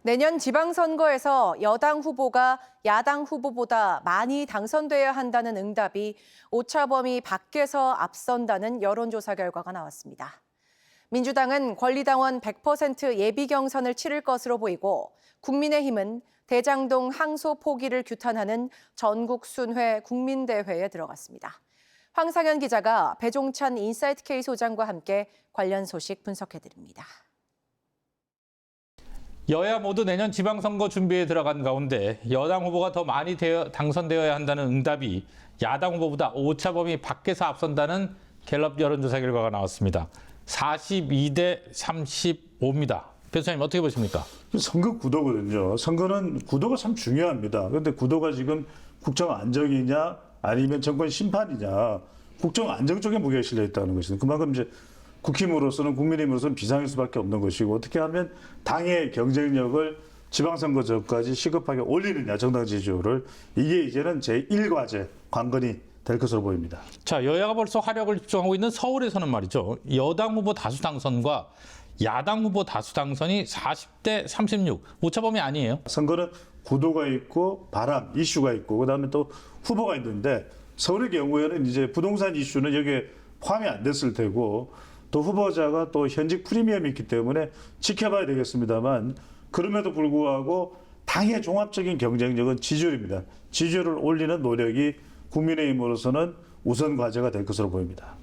내년 지방선거에서 여당 후보가 야당 후보보다 많이 당선돼야 한다는 응답이 오차범위 밖에서 앞선다는 여론조사 결과가 나왔습니다. 민주당은 권리당원 100% 예비 경선을 치를 것으로 보이고 국민의힘은 대장동 항소 포기를 규탄하는 전국 순회 국민대회에 들어갔습니다. 황상현 기자가 배종찬 인사이트 K 소장과 함께 관련 소식 분석해드립니다. 여야 모두 내년 지방선거 준비에 들어간 가운데 여당 후보가 더 많이 당선되어야 한다는 응답이 야당 후보보다 오차범위 밖에서 앞선다는 갤럽 여론조사 결과가 나왔습니다. 42대 35입니다. 변호사님 어떻게 보십니까? 선거 구도거든요. 선거는 구도가 참 중요합니다. 그런데 구도가 지금 국정 안정이냐 아니면 정권 심판이냐, 국정 안정 쪽에 무게가 실려 있다는 것이죠. 그만큼 이제 국힘으로서는 국민의힘으로서는 비상일 수밖에 없는 것이고, 어떻게 하면 당의 경쟁력을 지방선거 전까지 시급하게 올리느냐, 정당 지지율을, 이게 이제는 제1과제 관건이 될 것으로 보입니다. 자, 여야가 벌써 화력을 집중하고 있는 서울에서는 말이죠. 여당 후보 다수 당선과 야당 후보 다수 당선이 40대 36, 오차범위 아니에요? 선거는 구도가 있고 바람, 이슈가 있고 그다음에 또 후보가 있는데, 서울의 경우에는 이제 부동산 이슈는 여기에 포함이 안 됐을 테고, 또 후보자가 또 현직 프리미엄이 있기 때문에 지켜봐야 되겠습니다만, 그럼에도 불구하고 당의 종합적인 경쟁력은 지지율입니다. 지지율을 올리는 노력이 국민의힘으로서는 우선 과제가 될 것으로 보입니다.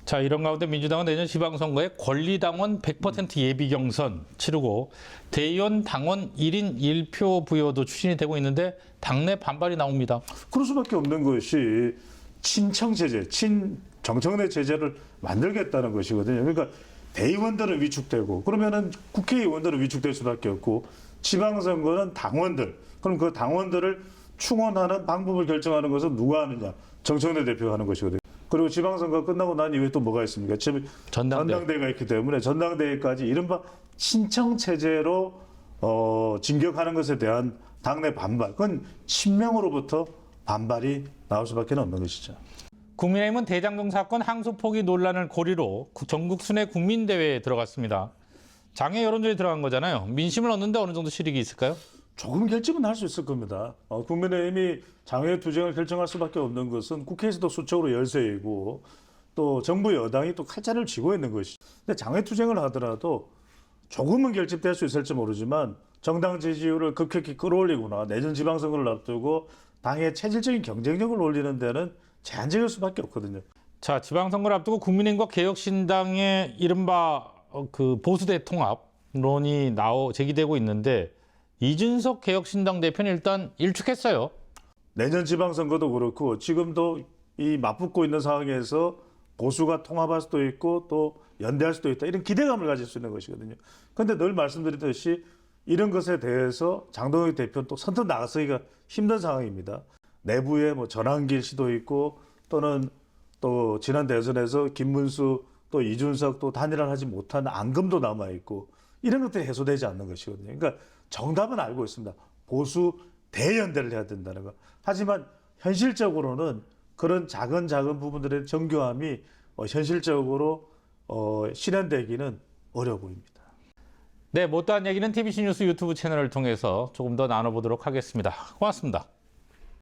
자, 이런 가운데 민주당은 내년 지방선거에 권리당원 100% 예비 경선 치르고 대의원 당원 1인 1표 부여도 추진이 되고 있는데 당내 반발이 나옵니다. 그럴 수밖에 없는 것이 친청체제, 친정청래 체제를 만들겠다는 것이거든요. 그러니까 대의원들은 위축되고, 그러면은 국회의원들은 위축될 수밖에 없고, 지방선거는 당원들, 그럼 그 당원들을 충원하는 방법을 결정하는 것은 누가 하느냐? 정청래 대표가 하는 것이거든요. 그리고 지방선거 끝나고 난 이후에 또 뭐가 있습니까? 지금 전당대회가 있기 때문에 전당대회까지 이른바 친청체제로 진격하는 것에 대한 당내 반발, 그건 친명으로부터 반발이 나올 수밖에 없는 것이죠. 국민의힘은 대장동 사건 항소 포기 논란을 고리로 전국 순회 국민대회에 들어갔습니다. 장애 여론조사에 들어간 거잖아요. 민심을 얻는데 어느 정도 실익이 있을까요? 조금 결집은 할 수 있을 겁니다. 국민의힘이 장외 투쟁을 결정할 수밖에 없는 것은 국회에서도 수적으로 열세이고, 또 정부 여당이 또 칼자를 쥐고 있는 것이죠. 근데 장외 투쟁을 하더라도 조금은 결집될 수 있을지 모르지만, 정당 지지율을 급격히 끌어올리거나 내년 지방선거를 앞두고 당의 체질적인 경쟁력을 올리는 데는 제한적일 수밖에 없거든요. 자, 지방선거를 앞두고 국민의힘과 개혁신당의 이른바 그 보수 대통합론이 제기되고 있는데, 이준석 개혁신당 대표는 일단 일축했어요. 내년 지방선거도 그렇고 지금도 이 맞붙고 있는 상황에서 보수가 통합할 수도 있고 또 연대할 수도 있다, 이런 기대감을 가질 수 있는 것이거든요. 그런데 늘 말씀드렸듯이 이런 것에 대해서 장동혁 대표는 또 선뜻 나가서기가 힘든 상황입니다. 내부에 뭐 전환길 씨도 있고, 또는 또 지난 대선에서 김문수 또 이준석 또 단일화를 하지 못한 앙금도 남아 있고, 이런 것들이 해소되지 않는 것이거든요. 그러니까 정답은 알고 있습니다. 보수 대연대를 해야 된다는 거. 하지만 현실적으로는 그런 작은 부분들의 정교함이 현실적으로 실현되기는 어려워 보입니다. 네, 못다한 얘기는 TBC 뉴스 유튜브 채널을 통해서 조금 더 나눠보도록 하겠습니다. 고맙습니다.